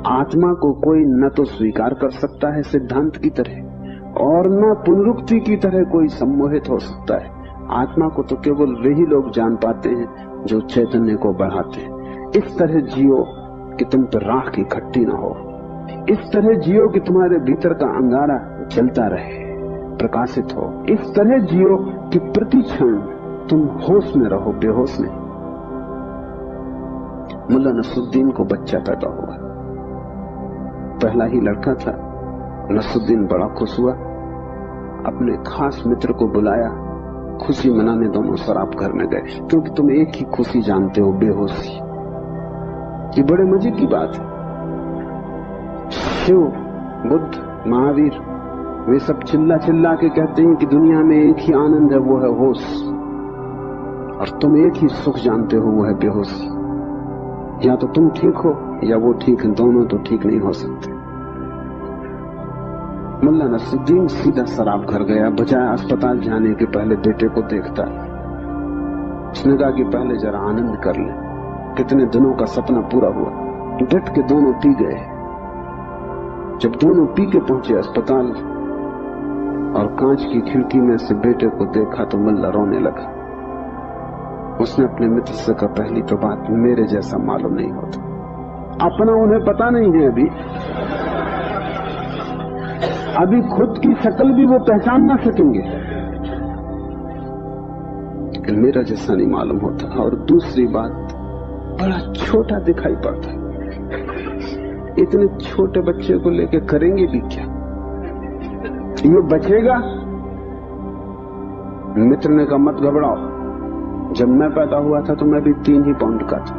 आत्मा को कोई न तो स्वीकार कर सकता है सिद्धांत की तरह और न पुनरुक्ति की तरह कोई सम्मोहित हो सकता है। आत्मा को तो केवल वही लोग जान पाते हैं जो चैतन्य को बढ़ाते हैं। इस तरह जियो कि तुम पर राख इकट्ठी न हो, इस तरह जियो कि तुम्हारे भीतर का अंगारा जलता रहे, प्रकाशित हो। इस तरह जियो कि प्रति क्षण तुम होश में रहो, बेहोश नहीं। मुल्ला नसरुद्दीन को बच्चा पैदा हुआ, पहला ही लड़का था। नसरुद्दीन बड़ा खुश हुआ, अपने खास मित्र को बुलाया, खुशी मनाने दोनों शराब घर में गए। क्योंकि तुम एक ही खुशी जानते हो, बेहोशी। ये बड़े मजे की बात है। शिव, बुद्ध, महावीर, वे सब चिल्ला चिल्ला के कहते हैं कि दुनिया में एक ही आनंद है, वो है होश। और तुम एक ही सुख जानते हो, वो है बेहोशी। या तो तुम ठीक हो या वो ठीक है, दोनों तो ठीक नहीं हो सकते। मुल्ला नसरुद्दीन सीधा शराब घर गया, बजाय अस्पताल जाने के पहले बेटे को देखता। उसने कहा कि पहले जरा आनंद कर ले। कितने दिनों का सपना पूरा हुआ। डट के दोनों पी गए। जब दोनों पी के पहुंचे अस्पताल और कांच की खिड़की में से बेटे को देखा तो मुल्ला रोने लगा। उसने अपने मित्र से कहा, पहली तो बात मेरे जैसा मालूम नहीं होता। अपना उन्हें पता नहीं है, अभी खुद की शक्ल भी वो पहचान ना सकेंगे, लेकिन मेरा जैसा नहीं मालूम होता। और दूसरी बात, बड़ा छोटा दिखाई पड़ता है। इतने छोटे बच्चे को लेके करेंगे भी क्या? ये बचेगा? मित्र ने कहा, मत घबराओ, जब मैं पैदा हुआ था तो मैं भी 3 ही पाउंड का था।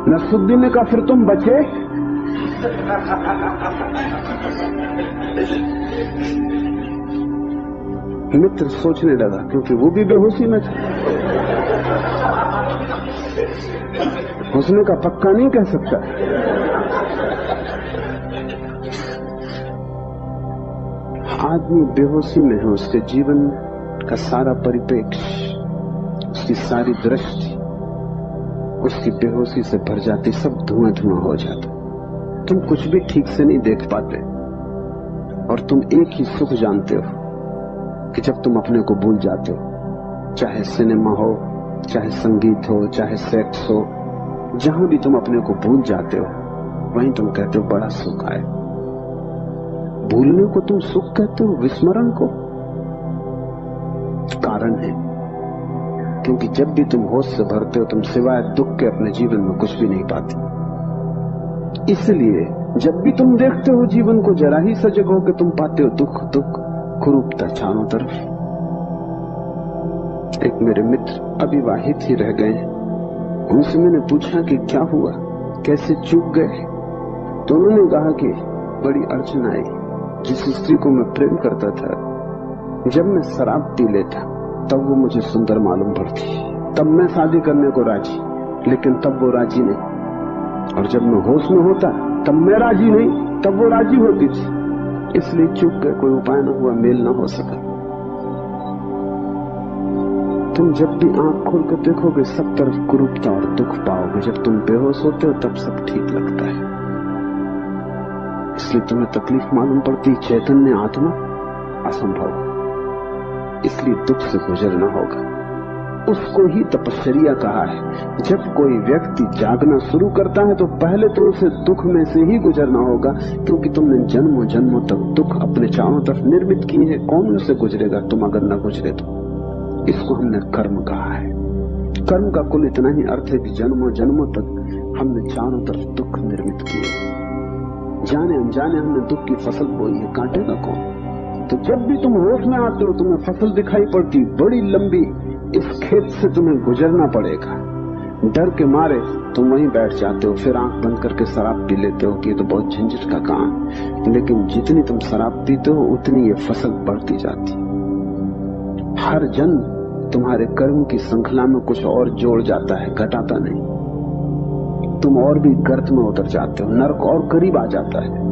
नसरुद्दीन ने कहा, फिर तुम बचे? मित्र सोचने लगा, क्योंकि वो भी बेहोशी में था। उसने का पक्का नहीं कह सकता। आदमी बेहोशी में है, उसके जीवन का सारा परिप्रेक्ष्य, उसकी सारी दृष्टि उसकी बेहोशी से भर जाती, सब धुआं धुआं हो जाता। तुम कुछ भी ठीक से नहीं देख पाते और तुम एक ही सुख जानते हो कि जब तुम अपने को भूल जाते हो, चाहे सिनेमा हो, चाहे संगीत हो, चाहे सेक्स हो, जहां भी तुम अपने को भूल जाते हो वहीं तुम कहते हो बड़ा सुख आए। भूलने को तुम सुख कहते हो, विस्मरण को? कारण है क्योंकि जब भी तुम होश से भरते हो तुम सिवाय दुख के अपने जीवन में कुछ भी नहीं पाते। इसलिए जब भी तुम देखते हो जीवन को, जरा ही सजग हो कि तुम पाते हो दुख दुख कुरूपता चारों तरफ। एक मेरे मित्र अविवाहित ही रह गए, उनसे मैंने पूछा कि क्या हुआ, कैसे चूक गए? तो उन्होंने कहा कि बड़ी अड़चन आई। जिस स्त्री को मैं प्रेम करता था, जब मैं शराब पी लेता तब वो मुझे सुंदर मालूम पड़ती, तब मैं शादी करने को राजी, लेकिन तब वो राजी नहीं। और जब मैं होश में होता तब मैं राजी नहीं, तब वो राजी होती थी। इसलिए चूक गए, कोई उपाय न हुआ, मेल न हो सका। तुम जब भी आंख खोल कर देखोगे सब तरफ कुरूपता और दुख पाओगे। जब तुम बेहोश होते हो तब सब ठीक लगता है। इसलिए तुम्हें तकलीफ मालूम पड़ती, चैतन्य आत्मा असंभव, इसलिए दुख से गुजरना होगा। उसको ही तपश्चर्या कहा है। जब कोई व्यक्ति जागना शुरू करता है तो पहले तो उसे दुख में से ही गुजरना होगा, क्योंकि तुमने जन्मों जन्मों तक दुख अपने चारों तरफ निर्मित किए हैं। कौन उनसे गुजरेगा तुम अगर न गुजरे तो? इसको हमने कर्म कहा है। कर्म का कुल इतना ही अर्थ है कि जन्मों जन्मों तक हमने चारों तरफ दुख निर्मित किए, जाने अनजाने हमने दुख की फसल बोई है, काटेगा कौन? तो जब भी तुम होश में आते हो तुम्हें फसल दिखाई पड़ती बड़ी लंबी, इस खेत से तुम्हें गुजरना पड़ेगा। डर के मारे तुम वहीं बैठ जाते हो, फिर आंख बंद करके शराब पी लेते हो कि ये तो बहुत झंझट का काम। लेकिन जितनी तुम शराब पीते हो उतनी ये फसल बढ़ती जाती। हर जन्म तुम्हारे कर्म की श्रृंखला में कुछ और जोड़ जाता है, घटाता नहीं। तुम और भी गर्त में उतर जाते हो, नर्क और करीब आ जाता है।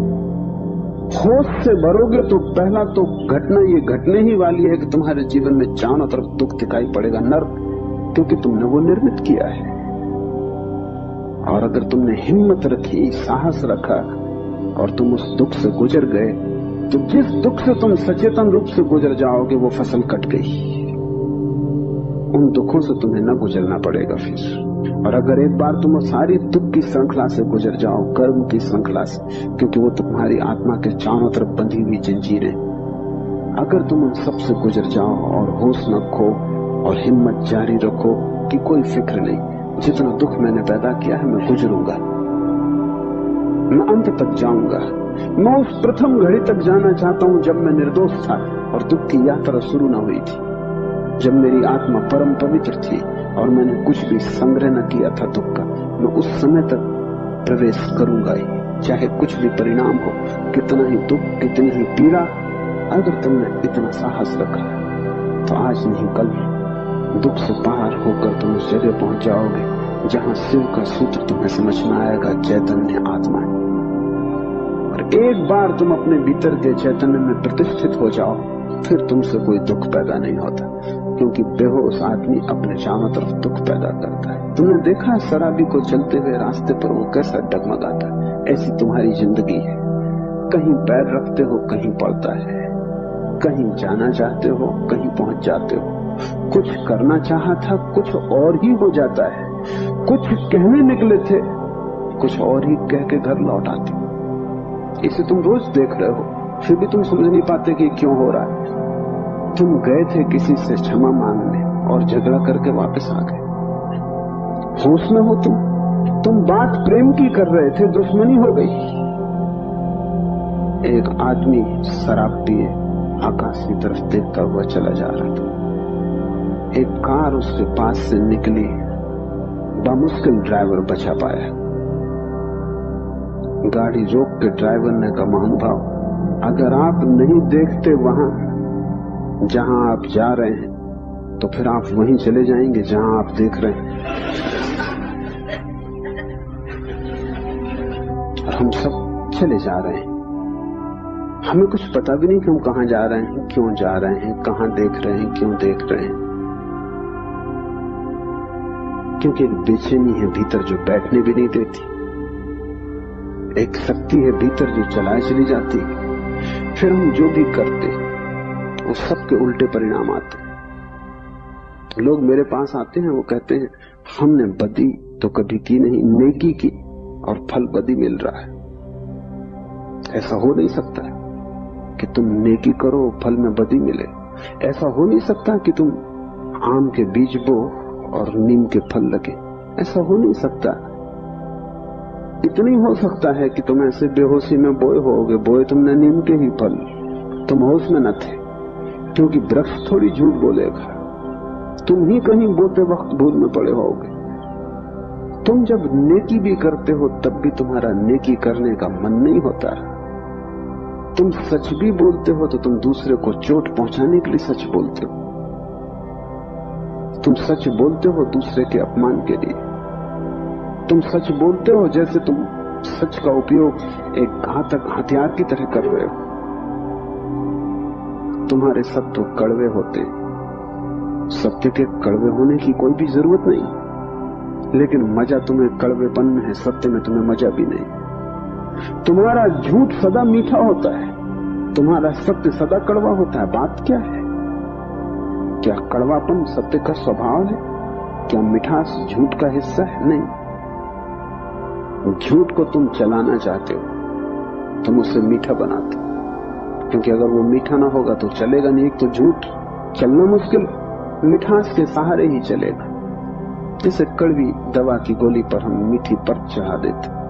होश से भरोगे तो पहला तो घटना ये घटने ही वाली है कि तुम्हारे जीवन में चारों तरफ दुख दिखाई पड़ेगा, नर्क, क्योंकि तुमने वो निर्मित किया है। और अगर तुमने हिम्मत रखी, साहस रखा और तुम उस दुख से गुजर गए, तो जिस दुख से तुम सचेतन रूप से गुजर जाओगे वो फसल कट गई। उन दुखों से तुम्हें न गुजरना पड़ेगा फिर। और अगर एक बार तुम सारी दुख की श्रृंखला से गुजर जाओ, कर्म की श्रृंखला से, क्योंकि वो तुम्हारी आत्मा के चारों तरफ बंधी हुई जंजीरें, अगर तुम उन सब से गुजर जाओ और होश न खो और हिम्मत जारी रखो कि कोई फिक्र नहीं, जितना दुख मैंने पैदा किया है मैं गुजरूंगा, मैं अंत तक जाऊंगा। मैं उस प्रथम घड़ी तक जाना चाहता हूं जब मैं निर्दोष था और दुख की यात्रा शुरू न हुई थी, जब मेरी आत्मा परम पवित्र थी और मैंने कुछ भी संग्रह न किया था दुख का। मैं उस समय तक प्रवेश करूंगा ही, चाहे कुछ भी परिणाम हो, कितना ही दुख, कितनी ही पीड़ा। अगर तुमने इतना साहस रखा तो आज नहीं कल दुख से पार होकर तुम उस जगह पहुंच जाओगे जहां शिव का सूत्र तुम्हें समझ में आएगा, चैतन्य आत्मा है। और एक बार तुम अपने भीतर के चैतन्य में प्रतिष्ठित हो जाओ, फिर तुमसे कोई दुख पैदा नहीं होता, क्योंकि बेहोश आदमी अपने चारों तरफ दुख पैदा करता है। तुमने देखा है शराबी को चलते हुए रास्ते पर वो कैसा डगमगाता है? ऐसी तुम्हारी जिंदगी है, कहीं पैर रखते हो कहीं पड़ता है, कहीं जाना चाहते हो कहीं पहुंच जाते हो, कुछ करना चाहा था कुछ और ही हो जाता है, कुछ कहने निकले थे कुछ और ही कह के घर लौट आते। इसे तुम रोज देख रहे हो, फिर भी तुम समझ नहीं पाते कि क्यों हो रहा है। तुम गए थे किसी से क्षमा मांगने और झगड़ा करके वापस आ गए। होश में हो तुम बात प्रेम की कर रहे थे, दुश्मनी हो गई। एक आदमी शराब पिए आकाश की तरफ देखता हुआ चला जा रहा था। एक कार उसके पास से निकली, बामुश्किल ड्राइवर बचा पाया। गाड़ी रोक के ड्राइवर ने कहा, महानुभाव, अगर आप नहीं देखते वहां जहां आप जा रहे हैं तो फिर आप वहीं चले जाएंगे जहां आप देख रहे हैं। और हम सब चले जा रहे हैं, हमें कुछ पता भी नहीं कि हम कहां जा रहे हैं, क्यों जा रहे हैं, कहां देख रहे हैं, क्यों देख रहे हैं। क्योंकि एक बेचैनी है भीतर जो बैठने भी नहीं देती, एक शक्ति है भीतर जो चलाए चली जाती है। फिर हम जो भी करते वो सबके उल्टे परिणाम आते। लोग मेरे पास आते हैं, वो कहते हैं हमने बदी तो कभी की नहीं, नेकी की और फल बदी मिल रहा है। ऐसा हो नहीं सकता कि तुम नेकी करो फल में बदी मिले। ऐसा हो नहीं सकता कि तुम आम के बीज बो और नीम के फल लगे। ऐसा हो नहीं सकता। इतनी हो सकता है कि तुम ऐसे बेहोशी में बोए होगे, बोए तुमने नीम के ही फल, तुम होश में न थे, क्योंकि वृक्ष थोड़ी झूठ बोलेगा। तुम ही कहीं बोते वक्त भूल में पड़े होगे। तुम जब नेकी भी करते हो तब भी तुम्हारा नेकी करने का मन नहीं होता। तुम सच भी बोलते हो तो तुम दूसरे को चोट पहुंचाने के लिए सच बोलते हो। तुम सच बोलते हो दूसरे के अपमान के लिए। तुम सच बोलते हो जैसे तुम सच का उपयोग एक घातक हथियार की तरह कर रहे हो। तुम्हारे सत्य कड़वे होते, सत्य के कड़वे होने की कोई भी जरूरत नहीं, लेकिन मजा तुम्हें कड़वेपन में है, सत्य में तुम्हें मजा भी नहीं। तुम्हारा झूठ सदा मीठा होता है, तुम्हारा सत्य सदा कड़वा होता है। बात क्या है? क्या कड़वापन सत्य का स्वभाव है? क्या मिठास झूठ का हिस्सा है? नहीं। झूठ को तुम चलाना चाहते हो, तुम उसे मीठा बनाते हो, क्योंकि अगर वो मीठा ना होगा तो चलेगा नहीं। एक तो झूठ चलना मुश्किल, मिठास के सहारे ही चलेगा। जैसे कड़वी दवा की गोली पर हम मीठी परत चढ़ा देते,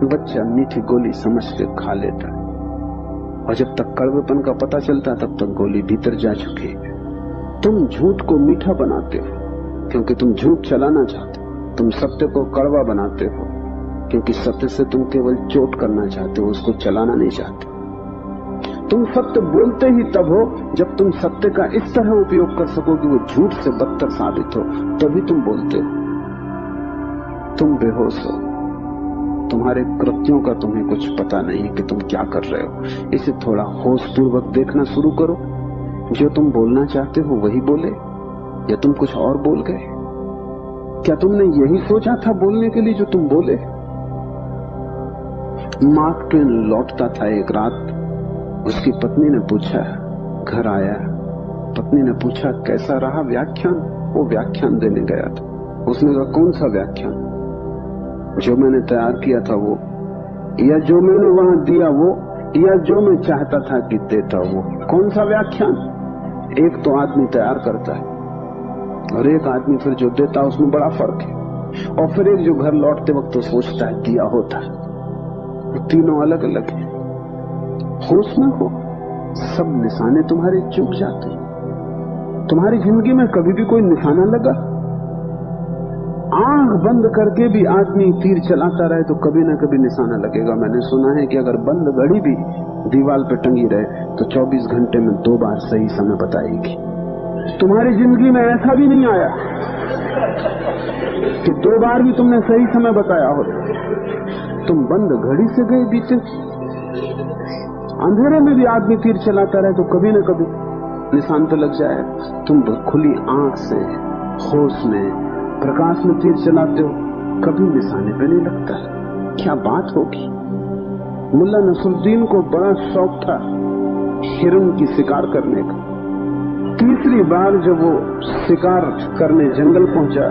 बच्चा मीठी गोली समझ के खा लेता है, और जब तक कड़वेपन का पता चलता तब तक गोली भीतर जा चुकी है। तुम झूठ को मीठा बनाते हो क्योंकि तुम झूठ चलाना चाहते हो। तुम सत्य को कड़वा बनाते हो क्योंकि सत्य से तुम केवल चोट करना चाहते हो, उसको चलाना नहीं चाहते। तुम सत्य बोलते ही तब हो जब तुम सत्य का इस तरह उपयोग कर सको कि वो झूठ से बदतर साबित हो, तभी तुम बोलते हो। तुम बेहोश हो, तुम्हारे कृत्यों का तुम्हें कुछ पता नहीं कि तुम क्या कर रहे हो। इसे थोड़ा होश पूर्वक देखना शुरू करो। जो तुम बोलना चाहते हो वही बोले, या तुम कुछ और बोल गए? क्या तुमने यही सोचा था बोलने के लिए जो तुम बोले? मार्क ट्वेन लौटता था एक रात। उसकी पत्नी ने पूछा, घर आया, पत्नी ने पूछा कैसा रहा व्याख्यान? वो व्याख्यान देने गया था। उसने कहा कौन सा व्याख्यान? जो मैंने तैयार किया था वो, या जो मैंने वहां दिया वो, या जो मैं चाहता था कि देता वो? कौन सा व्याख्यान? एक तो आदमी तैयार करता है और एक आदमी फिर जो देता है, उसमें बड़ा फर्क है। और फिर एक जो घर लौटते वक्त तो सोचता है दिया होता है। तीनों अलग अलग है। होश में हो, सब निशाने तुम्हारे चूक जाते। तुम्हारी जिंदगी में कभी भी कोई निशाना लगा? आंख बंद करके भी आदमी तीर चलाता रहे तो कभी ना कभी निशाना लगेगा। मैंने सुना है कि अगर बंद घड़ी भी दीवार पर टंगी रहे तो 24 घंटे में 2 बार सही समय बताएगी। तुम्हारी जिंदगी में ऐसा भी नहीं आया कि 2 बार भी तुमने सही समय बताया हो। तुम बंद घड़ी से गए बीते। अंधेरे में भी आदमी तीर चलाता रहे तो कभी न कभी निशान तो लग जाए। तुम खुली आंख से होश में प्रकाश में तीर चलाते हो, कभी निशाने पे नहीं लगता। क्या बात होगी? मुल्ला नसरुद्दीन को बड़ा शौक था हिरन की शिकार करने का। तीसरी बार जब वो शिकार करने जंगल पहुंचा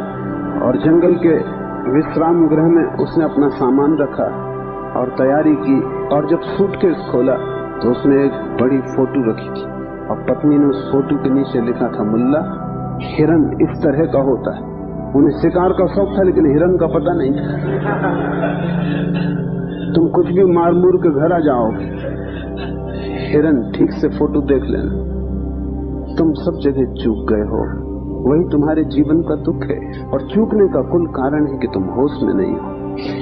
और जंगल के विश्राम गृह में उसने अपना सामान रखा और तैयारी की, और जब सूटकेस खोला तो उसने एक बड़ी फोटो रखी थी और पत्नी ने उस फोटो के नीचे लिखा था, मुल्ला हिरन इस तरह का होता है। उन्हें शिकार का शौक था लेकिन हिरन का पता नहीं था। तुम कुछ भी मार मूर के घर आ जाओगे, हिरन ठीक से फोटो देख लेना। तुम सब जगह चूक गए हो। वही तुम्हारे जीवन का दुख है और चूकने का कुल कारण है कि तुम होश में नहीं हो।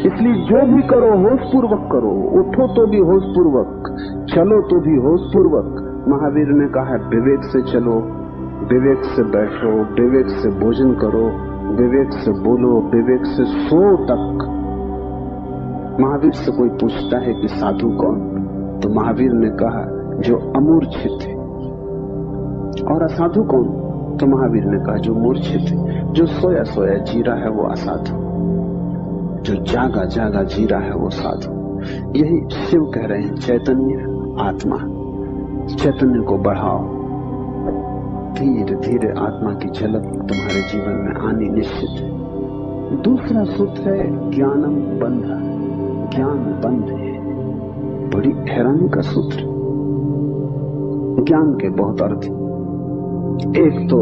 इसलिए जो भी करो होश पूर्वक करो। उठो तो भी होश पूर्वक, चलो तो भी होश पूर्वक। महावीर ने कहा है विवेक से चलो, विवेक से बैठो, विवेक से भोजन करो, विवेक से बोलो, विवेक से सो तक। महावीर से कोई पूछता है कि साधु कौन, तो महावीर ने कहा जो अमूर्छित है। और असाधु कौन, तो महावीर ने कहा जो मूर्छित है। जो सोया सोया जी रहा है वो असाधु, जो जागा जागा जी रहा है वो साधु। यही शिव कह रहे हैं, चैतन्य आत्मा, चैतन्य को बढ़ाओ। धीरे धीरे आत्मा की झलक तुम्हारे जीवन में आनी निश्चित है। दूसरा सूत्र है ज्ञानम बंध। ज्ञान बंध है, बड़ी हैरानी का सूत्र। ज्ञान के बहुत अर्थ। एक तो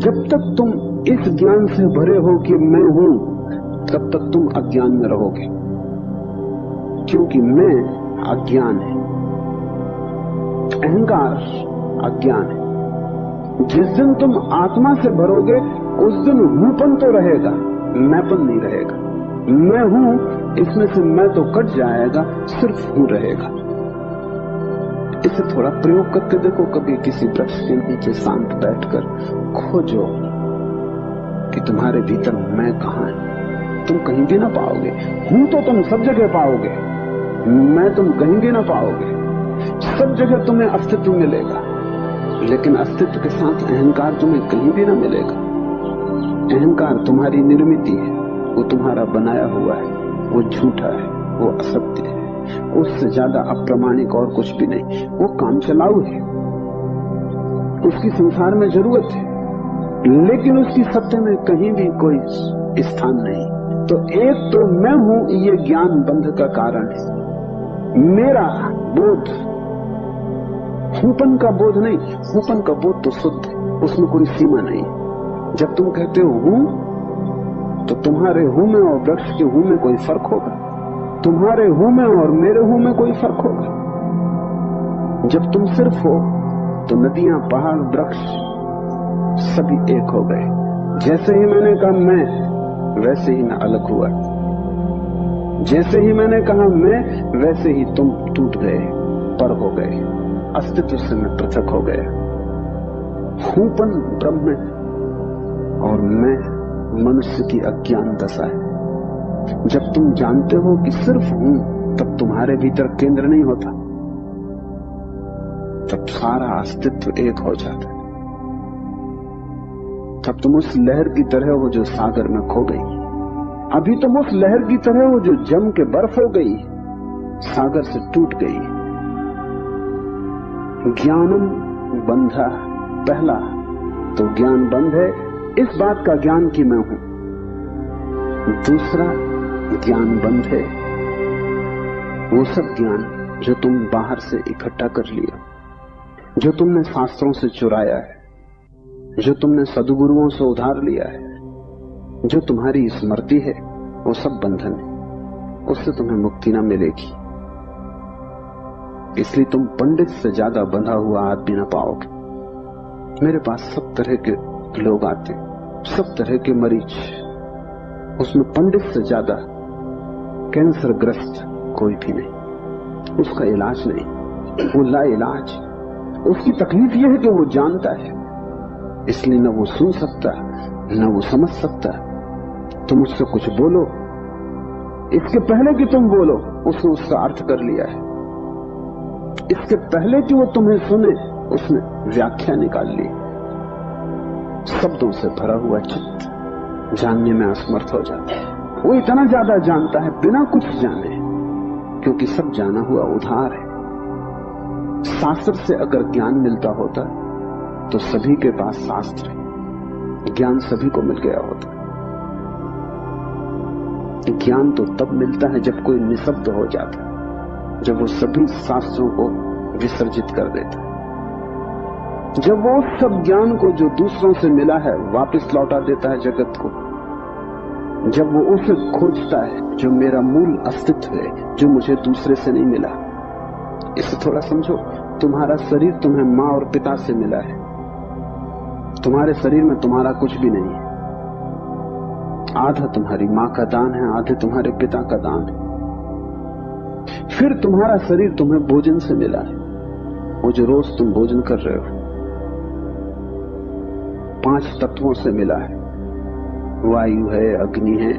जब तक तुम इस ज्ञान से भरे हो कि मैं हूं, तब तक तुम अज्ञान में रहोगे, क्योंकि मैं अज्ञान है, अहंकार अज्ञान है। जिस दिन तुम आत्मा से भरोगे उस दिन हूंपन तो रहेगा, मैंपन नहीं रहेगा। मैं हूं, इसमें से मैं तो कट जाएगा, सिर्फ हूं रहेगा। इसे थोड़ा प्रयोग करके देखो। कभी किसी वृक्ष के नीचे शांत बैठकर खोजो कि तुम्हारे भीतर मैं कहां है। तुम कहीं भी ना पाओगे। हूं तो तुम सब जगह पाओगे, मैं तुम कहीं भी ना पाओगे। सब जगह तुम्हें अस्तित्व मिलेगा, लेकिन अस्तित्व के साथ अहंकार तुम्हें कहीं भी ना मिलेगा। अहंकार तुम्हारी निर्मित है, वो तुम्हारा बनाया हुआ है, वो झूठा है, वो असत्य है, उससे ज्यादा अप्रामाणिक और कुछ भी नहीं। वो काम चलाऊ है, उसकी संसार में जरूरत है, लेकिन उसकी सत्य में कहीं भी कोई स्थान नहीं। तो एक तो मैं हूं, ये ज्ञान बंध का कारण है। मेरा बोध, हूंपन का बोध नहीं। हूंपन का बोध तो शुद्ध है, उसमें कोई सीमा नहीं। जब तुम कहते हो हूं, तो तुम्हारे हूं में और वृक्ष के हूं में कोई फर्क होगा? तुम्हारे हूं में और मेरे हूं में कोई फर्क होगा? जब तुम सिर्फ हो तो नदियां, पहाड़, वृक्ष सभी एक हो गए। जैसे ही मैंने कहा मैं, वैसे ही मैं अलग हुआ। जैसे ही मैंने कहा मैं, वैसे ही तुम टूट गए, पर हो गए, अस्तित्व से मैं पृथक हो गया। हूंपन ब्रह्म है और मैं मनुष्य की अज्ञान दशा है। जब तुम जानते हो कि सिर्फ हूं, तब तुम्हारे भीतर केंद्र नहीं होता, तब सारा अस्तित्व एक हो जाता है। तब तुम उस लहर की तरह हो जो सागर में खो गई। अभी तुम उस लहर की तरह हो जो जम के बर्फ हो गई। सागर से टूट गई। ज्ञानम बंधा, पहला तो ज्ञान बंध है इस बात का ज्ञान कि मैं हूं। दूसरा ज्ञान बंध है वो सब ज्ञान जो तुम बाहर से इकट्ठा कर लिया, जो तुमने शास्त्रों से चुराया है, जो तुमने सदगुरुओं से उधार लिया है, जो तुम्हारी स्मृति है, वो सब बंधन है, उससे तुम्हें मुक्ति ना मिलेगी। इसलिए तुम पंडित से ज्यादा बंधा हुआ आदमी ना पाओगे। मेरे पास सब तरह के लोग आते, सब तरह के मरीज, उसमें पंडित से ज्यादा कैंसर ग्रस्त कोई भी नहीं। उसका इलाज नहीं, वो ला इलाज। उसकी तकलीफ यह है कि वो जानता है, इसलिए न वो सुन सकता न वो समझ सकता। तुम उससे कुछ बोलो, इसके पहले कि तुम बोलो उसने उसका अर्थ कर लिया है। इसके पहले कि वो तुम्हें सुने उसने व्याख्या निकाल ली। शब्दों से भरा हुआ चित्त जानने में असमर्थ हो जाता है। वो इतना ज्यादा जानता है बिना कुछ जाने, क्योंकि सब जाना हुआ उधार है। शास्त्र से अगर ज्ञान मिलता होता तो सभी के पास शास्त्र है, ज्ञान सभी को मिल गया होता। ज्ञान तो तब मिलता है जब कोई निशब्द हो जाता है, जब वो सभी शास्त्रों को विसर्जित कर देता है, जब वो सब ज्ञान को जो दूसरों से मिला है वापस लौटा देता है जगत को, जब वो उसे खोजता है जो मेरा मूल अस्तित्व है, जो मुझे दूसरे से नहीं मिला। इसे थोड़ा समझो, तुम्हारा शरीर तुम्हें मां और पिता से मिला है। तुम्हारे शरीर में तुम्हारा कुछ भी नहीं है। आधा तुम्हारी मां का दान है, आधे तुम्हारे पिता का दान है। फिर तुम्हारा शरीर तुम्हें भोजन से मिला है, वो जो रोज तुम भोजन कर रहे हो। 5 तत्वों से मिला है, वायु है, अग्नि है,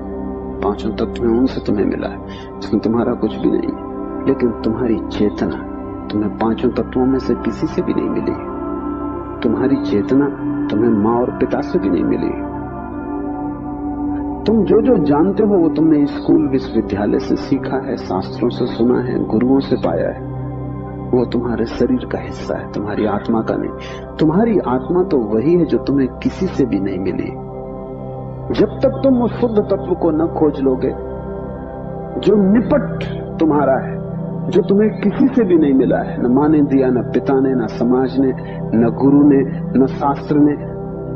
5 तत्व हैं, उनसे तुम्हें मिला है। इसमें तुम्हारा कुछ भी नहीं है। लेकिन तुम्हारी चेतना तुम्हें 5 तत्वों में से किसी से भी नहीं मिली। तुम्हारी चेतना तुम्हें मां और पिता से भी नहीं मिली। तुम जो जो जानते हो वो तुमने स्कूल विश्वविद्यालय से सीखा है, शास्त्रों से सुना है, गुरुओं से पाया है। वो तुम्हारे शरीर का हिस्सा है, तुम्हारी आत्मा का नहीं। तुम्हारी आत्मा तो वही है जो तुम्हें किसी से भी नहीं मिली। जब तक तुम उस शुद्ध तत्व को न खोज लोगे जो निपट तुम्हारा है, जो तुम्हें किसी से भी नहीं मिला है, न माँ ने दिया, न पिता ने, न समाज ने, न गुरु ने, न शास्त्र ने,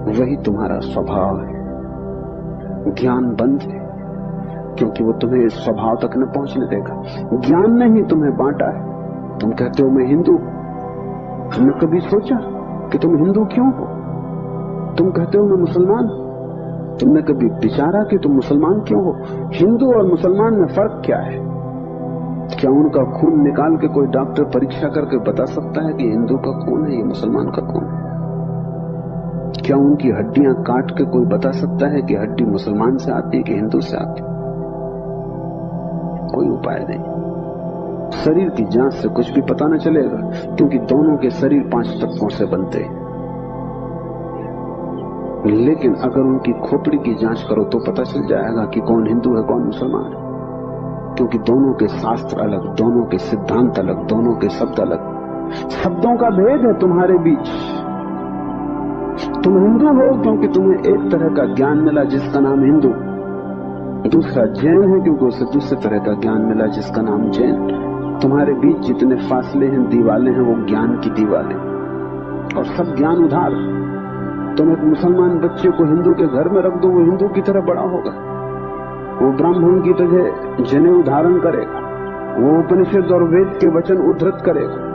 वही तुम्हारा स्वभाव है। ज्ञान बंद है क्योंकि वो तुम्हें इस स्वभाव तक न पहुंचने देगा। ज्ञान ने ही तुम्हें बांटा है। तुम कहते हो मैं हिंदू, तुमने कभी सोचा कि तुम हिंदू क्यों हो? तुम कहते हो मैं मुसलमान, तुमने कभी विचारा कि तुम मुसलमान क्यों हो? हिंदू और मुसलमान में फर्क क्या है? क्या उनका खून निकाल के कोई डॉक्टर परीक्षा करके बता सकता है कि हिंदू का खून है, ये मुसलमान का खून है? क्या उनकी हड्डियां काट के कोई बता सकता है कि हड्डी मुसलमान से आती है कि हिंदू से आती है? कोई उपाय नहीं। शरीर की जांच से कुछ भी पता न चलेगा, क्योंकि दोनों के शरीर 5 तत्वों से बनते हैं। लेकिन अगर उनकी खोपड़ी की जांच करो तो पता चल जाएगा कि कौन हिंदू है कौन मुसलमान है, क्योंकि दोनों के शास्त्र अलग, दोनों के सिद्धांत अलग, दोनों के शब्द अलग। शब्दों का भेद है तुम्हारे बीच। तुम हिंदू हो क्योंकि तुम्हें एक तरह का ज्ञान मिला जिसका नाम हिंदू, दूसरा जैन है क्योंकि उसे दूसरे तरह का ज्ञान मिला जिसका नाम जैन। तुम्हारे बीच जितने फासले हैं, दीवालें हैं, वो ज्ञान की दीवालें, और सब ज्ञान उधार। तुम एक मुसलमान बच्चे को हिंदू के घर में रख दो, वो हिंदू की तरह बड़ा होगा, वो ब्राह्मण की तरह जनेऊ धारण करेगा, वो उपनिषद और वेद के वचन उद्धृत करेगा।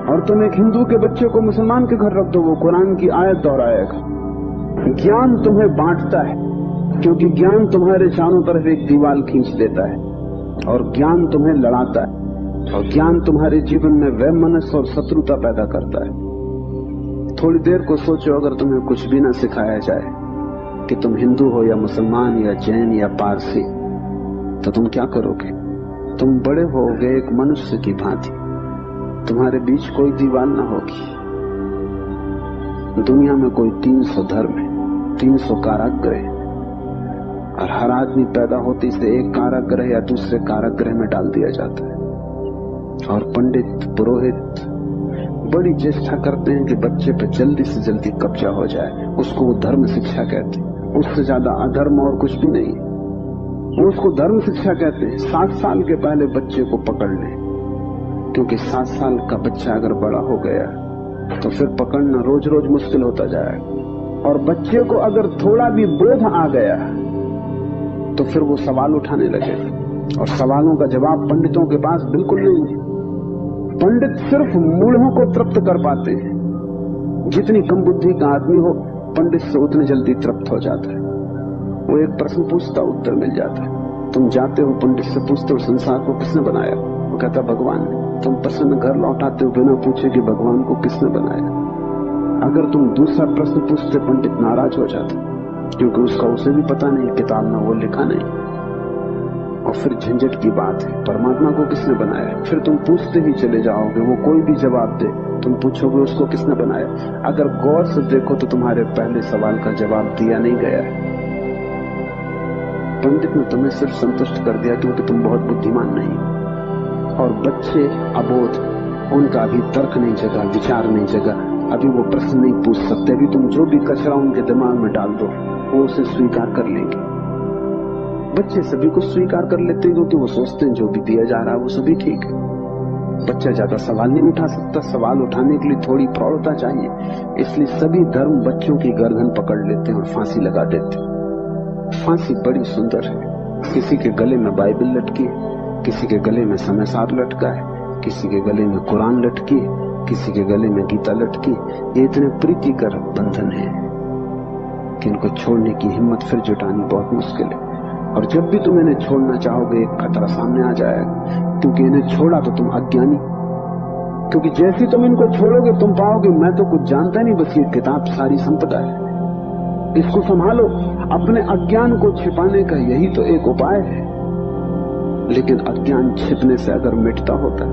और तुम एक हिंदू के बच्चे को मुसलमान के घर रख दो, वो कुरान की आयत दोहराएगा। ज्ञान तुम्हें बांटता है, क्योंकि ज्ञान तुम्हारे चारों तरफ एक दीवार खींच देता है, और ज्ञान तुम्हें लड़ाता है, और ज्ञान तुम्हारे जीवन में वैमनस्य और शत्रुता पैदा करता है। थोड़ी देर को सोचो, अगर तुम्हें कुछ भी ना सिखाया जाए कि तुम हिंदू हो या मुसलमान या जैन या पारसी, तो तुम क्या करोगे? तुम बड़े होगे एक मनुष्य की भांति, तुम्हारे बीच कोई दीवार ना होगी। दुनिया में कोई 300 धर्म है, 300 कारागृह, और हर आदमी पैदा होते से एक कारागृह या दूसरे कारागृह में डाल दिया जाता है। और पंडित पुरोहित बड़ी चेष्टा करते हैं कि बच्चे पे जल्दी से जल्दी कब्जा हो जाए। उसको वो धर्म शिक्षा कहते हैं। उससे ज्यादा अधर्म और कुछ भी नहीं। वो उसको धर्म शिक्षा कहते हैं। 7 साल के पहले बच्चे को पकड़ ले, क्योंकि 7 साल का बच्चा अगर बड़ा हो गया तो फिर पकड़ना रोज रोज मुश्किल होता जाएगा। और बच्चे को अगर थोड़ा भी बोध आ गया तो फिर वो सवाल उठाने लगेगा, और सवालों का जवाब पंडितों के पास बिल्कुल नहीं है। पंडित सिर्फ मूढ़ों को तृप्त कर पाते हैं। जितनी कम बुद्धि का आदमी हो, पंडित से उतनी जल्दी तृप्त हो जाता है। वो एक प्रश्न पूछता, उत्तर मिल जाता है। तुम जाते हो पंडित से पूछते हो संसार को किसने बनाया, वो कहता भगवान ने। तुम प्रश्न घर लौटाते हो बिना पूछे कि भगवान को किसने बनाया। अगर तुम दूसरा प्रश्न पूछते, पंडित नाराज हो जाता, क्योंकि उसका उसे भी पता नहीं, किताब में वो लिखा नहीं। और फिर झंझट की बात है, परमात्मा को किसने बनाया। फिर तुम पूछते ही चले जाओगे, वो कोई भी जवाब दे, तुम पूछोगे उसको किसने बनाया। अगर गौर से देखो तो तुम्हारे पहले सवाल का जवाब दिया नहीं गया है। पंडित ने तुम्हें सिर्फ संतुष्ट कर दिया क्योंकि तुम बहुत बुद्धिमान नहीं। और बच्चे अबोध, उनका अभी तर्क नहीं जगा, विचार नहीं जगा, अभी वो प्रश्न नहीं पूछ सकते। अभी तुम जो भी कचरा उनके दिमाग में डाल दो, वो उसे स्वीकार कर लेंगे। बच्चे सभी को स्वीकार कर लेते हैं क्योंकि वो सोचते हैं जो भी दिया जा रहा है वो सभी ठीक है। बच्चा ज्यादा सवाल नहीं उठा सकता, सवाल उठाने के लिए थोड़ी प्रौढ़ता चाहिए। इसलिए सभी धर्म बच्चों की गर्दन पकड़ लेते हैं और फांसी लगा देते हैं। फांसी बड़ी सुंदर है। किसी के गले में बाइबल लटकी, किसी के गले में समयसार लटका है, किसी के गले में कुरान लटकी, किसी के गले में गीता लटकी। ये इतने प्रीतिकर बंधन है कि इनको छोड़ने की हिम्मत फिर जुटानी बहुत मुश्किल है। और जब भी तुम इन्हें छोड़ना चाहोगे, एक खतरा सामने आ जाएगा, क्योंकि इन्हें छोड़ा तो तुम अज्ञानी। क्योंकि जैसे तुम इनको छोड़ोगे तुम पाओगे मैं तो कुछ जानता नहीं, बस ये किताब सारी संपदा है, इसको संभालो। अपने अज्ञान को छिपाने का यही तो एक उपाय है। लेकिन अज्ञान छिपने से अगर मिटता होता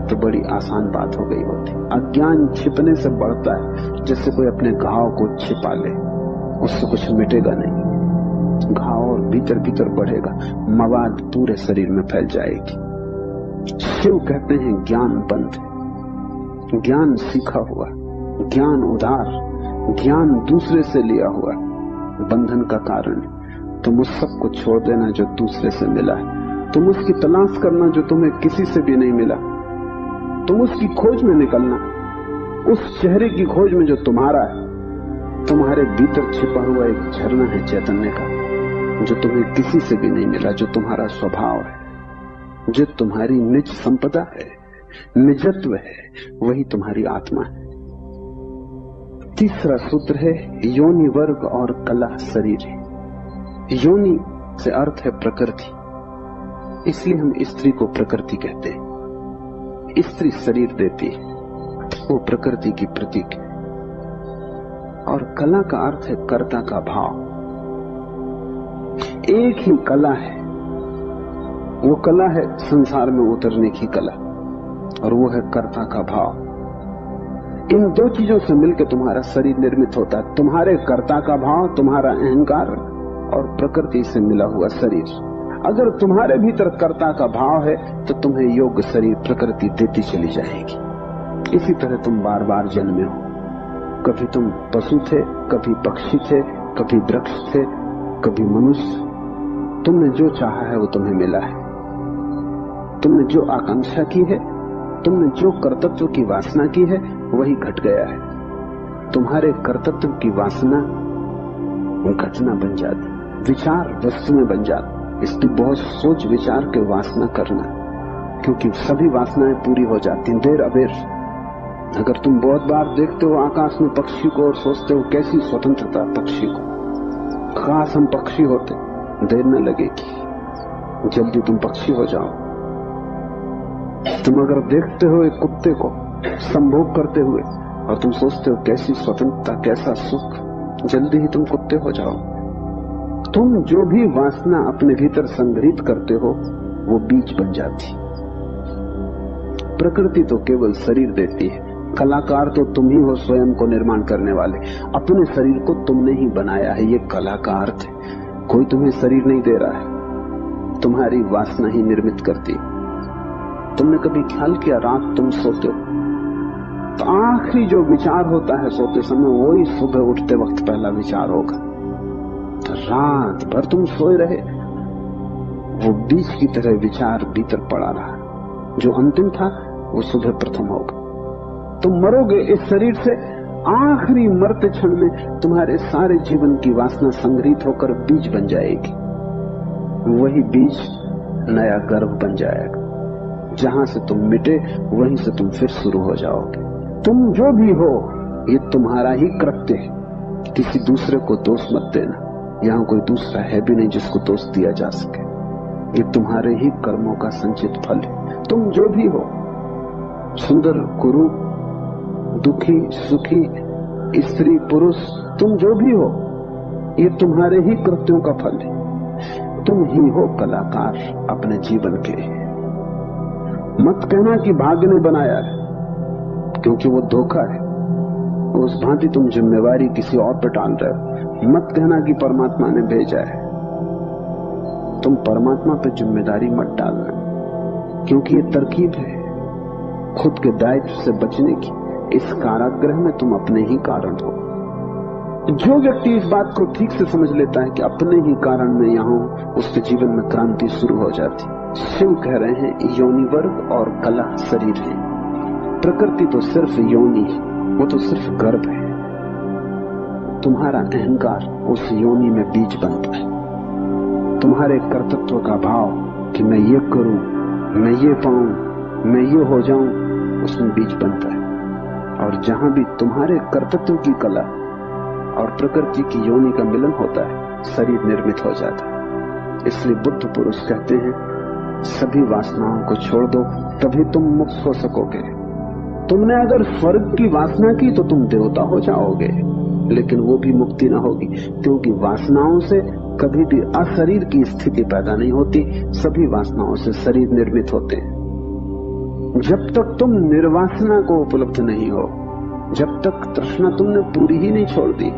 तो बड़ी आसान बात हो गई होती। अज्ञान छिपने से बढ़ता है, जैसे कोई अपने घाव को छिपा ले, उससे कुछ मिटेगा नहीं। घाव और भीतर भीतर बढ़ेगा, मवाद पूरे शरीर में फैल जाएगी। शिव कहते हैं ज्ञान बंद, ज्ञान सीखा हुआ, ज्ञान उधार, ज्ञान दूसरे से लिया हुआ बंधन का कारण। तुम उस सब को छोड़ देना जो दूसरे से मिला है। तुम उसकी तलाश करना जो तुम्हें किसी से भी नहीं मिला। तुम उसकी खोज में निकलना, उस चेहरे की खोज में जो तुम्हारा है। तुम्हारे भीतर छिपा हुआ एक झरना है चैतन्य का, जो तुम्हें किसी से भी नहीं मिला, जो तुम्हारा स्वभाव है, जो तुम्हारी निज संपदा है, निजत्व है, वही तुम्हारी आत्मा है। तीसरा सूत्र है योनि वर्ग और कला शरीर है। योनि से अर्थ है प्रकृति, इसलिए हम स्त्री को प्रकृति कहते हैं। स्त्री शरीर देती है, वो प्रकृति की प्रतीक है। और कला का अर्थ है कर्ता का भाव। एक ही कला है, वो कला है संसार में उतरने की कला, और वो है कर्ता का भाव। इन दो चीजों से मिलकर तुम्हारा शरीर निर्मित होता है। तुम्हारे कर्ता का भाव, तुम्हारा अहंकार, और प्रकृति से मिला हुआ शरीर। अगर तुम्हारे भीतर कर्ता का भाव है तो तुम्हें योग्य शरीर प्रकृति देती चली जाएगी। इसी तरह तुम बार बार जन्मे हो। कभी तुम पशु थे, कभी पक्षी थे, कभी वृक्ष थे, कभी मनुष्य। तुमने जो चाहा है वो तुम्हें मिला है। तुमने जो आकांक्षा की है, तुमने जो कर्तव्य की वासना की है, वही घट गया है। तुम्हारे कर्तव्य की वासना घटना बन जाती, विचार वस्तु में बन जाती। इसकी बहुत सोच विचार के वासना करना, क्योंकि सभी वासनाएं पूरी हो जाती देर अबेर। अगर तुम बहुत बार देखते हो आकाश में पक्षी को और सोचते हो कैसी स्वतंत्रता पक्षी को, खास हम पक्षी होते, देर न लगेगी, जल्दी तुम पक्षी हो जाओ। तुम अगर देखते हो एक कुत्ते को संभोग करते हुए और तुम सोचते हो कैसी स्वतंत्रता, कैसा सुख, जल्दी ही तुम कुत्ते हो जाओ। तुम जो भी वासना अपने भीतर संग्रहित करते हो वो बीज बन जाती। प्रकृति तो केवल शरीर देती है, कलाकार तो तुम ही हो, स्वयं को निर्माण करने वाले। अपने शरीर को तुमने ही बनाया है, ये कला का अर्थ है। कोई तुम्हें शरीर नहीं दे रहा है, तुम्हारी वासना ही निर्मित करती। तुमने कभी ख्याल किया रात तुम सोते हो तो आखिरी जो विचार होता है सोते समय वही सुबह उठते वक्त पहला विचार होगा। तो रात भर तुम सोए रहे, वो बीच की तरह विचार भीतर पड़ा रहा, जो अंतिम था वो सुबह प्रथम होगा। तुम मरोगे इस शरीर से, आखिरी मरते क्षण में तुम्हारे सारे जीवन की वासना संग्रहित होकर बीज बन जाएगी। वही बीज नया गर्भ बन जाएगा। जहां से तुम मिटे वहीं से तुम फिर शुरू हो जाओगे। तुम जो भी हो ये तुम्हारा ही कृत्य है, किसी दूसरे को दोष मत देना। यहां कोई दूसरा है भी नहीं जिसको दोष दिया जा सके। ये तुम्हारे ही कर्मों का संचित फल है। तुम जो भी हो, सुंदर कुरूप, दुखी सुखी, स्त्री पुरुष, तुम जो भी हो ये तुम्हारे ही कृत्यों का फल है। तुम ही हो कलाकार अपने जीवन के। मत कहना कि भाग्य ने बनाया है, क्योंकि वो धोखा है। उस भांति तुम जिम्मेवारी किसी और पर टाल रहे हो। मत कहना कि परमात्मा ने भेजा है। तुम परमात्मा पे जिम्मेदारी मत डालना, क्योंकि ये तरकीब है खुद के दायित्व से बचने की। इस कारागृह में तुम अपने ही कारण हो। जो व्यक्ति इस बात को ठीक से समझ लेता है कि अपने ही कारण में यहां हूं, उसके जीवन में क्रांति शुरू हो जाती। शिव कह रहे हैं योनि वर्ग और कला शरीर है। प्रकृति तो सिर्फ योनि है, वो तो सिर्फ गर्भ है। तुम्हारा अहंकार उस योनि में बीज बनता है। तुम्हारे कर्तृत्व का भाव कि मैं ये करूं, मैं ये पाऊं, मैं ये हो जाऊं, उसमें बीज बनता है। और जहां भी तुम्हारे कर्तृत्व की कला और प्रकृति की योनि का मिलन होता है, शरीर निर्मित हो जाता है। इसलिए बुद्ध पुरुष कहते हैं सभी वासनाओं को छोड़ दो, तभी तुम मुक्त हो सकोगे। तुमने अगर स्वर्ग की वासना की तो तुम देवता हो जाओगे, लेकिन वो भी मुक्ति ना होगी, क्योंकि वासनाओं से कभी भी अशरीर की स्थिति पैदा नहीं होती। सभी वासनाओं से शरीर निर्मित होते हैं। जब तक तुम निर्वासना को उपलब्ध नहीं हो, जब तक तृष्णा तुमने पूरी ही नहीं छोड़ दी,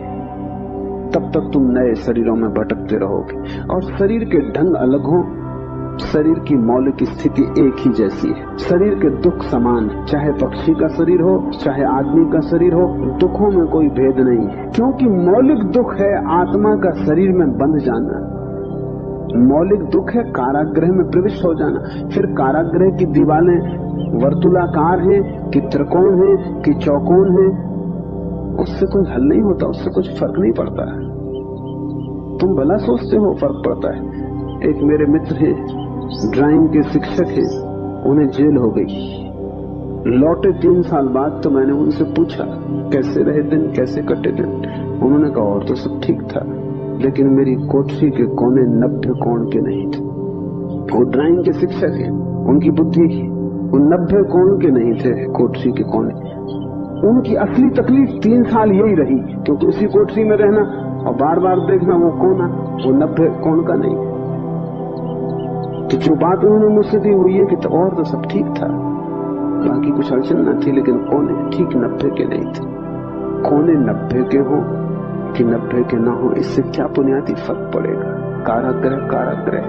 तब तक तुम नए शरीरों में भटकते रहोगे। और शरीर के ढंग अलग हो, शरीर की मौलिक स्थिति एक ही जैसी है। शरीर के दुख समान है, चाहे पक्षी का शरीर हो चाहे आदमी का शरीर हो, दुखों में कोई भेद नहीं है। क्योंकि मौलिक दुख है आत्मा का शरीर में बंध जाना। मौलिक दुख है कारागृह में प्रविष्ट हो जाना। फिर कारागृह की दीवारें वर्तुलाकार है कि त्रिकोण है कि चौकोन है, उससे कोई हल नहीं होता, उससे कुछ फर्क नहीं पड़ता है। तुम भला सोचते हो फर्क पड़ता है। एक मेरे मित्र हैं, ड्राइंग के शिक्षक हैं, उन्हें जेल हो गई। लौटे 3 साल बाद तो मैंने उनसे पूछा कैसे रहे दिन, कैसे कटे दिन। उन्होंने कहा और तो सब ठीक था, लेकिन मेरी कोठरी के कोने 90 कोण के नहीं थे। वो ड्राइंग के शिक्षक हैं, उनकी बुद्धि वो 90 कोण के नहीं थे कोठरी के कोने। उनकी असली तकलीफ 3 साल यही रही, क्योंकि उसी कोठरी में रहना और बार बार देखना वो कोना, वो 90 कोण का नहीं। तो जो बात उन्होंने मुझसे दी वो ये कि तो और तो सब ठीक था, बाकी कुछ अड़चन न थी, लेकिन कोने ठीक 90 के नहीं थे। कोने 90 के हो कि 90 के ना हो, इससे क्या बुनियादी फर्क पड़ेगा। कारागृह कारागृह,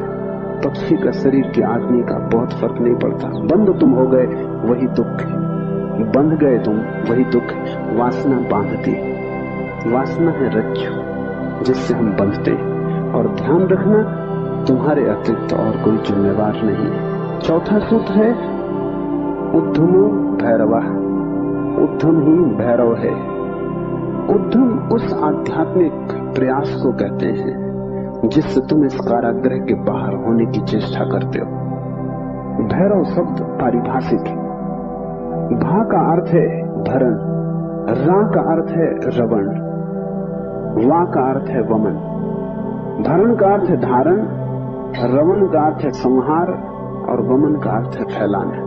पक्षी का शरीर के आदमी का बहुत फर्क नहीं पड़ता। बंद तुम हो गए वही दुख है, बंध गए तुम वही दुख है। वासना बांधती, वासना है रज्जु जिससे हम बंधते हैं। और ध्यान रखना तुम्हारे अतिरिक्त और कोई जिम्मेवार नहीं है। चौथा सूत्र है उद्धमो भैरवः, उद्धम ही भैरव है। उद्धम उस आध्यात्मिक प्रयास को कहते हैं जिससे तुम इस कारागृह के बाहर होने की चेष्टा करते हो। भैरव शब्द पारिभाषिक है। भा का अर्थ है भरण, रा का अर्थ है रवण, वा का अर्थ है वमन। भरण का अर्थ है धारण, रवण का अर्थ है संहार और वमन का अर्थ है फैलाना।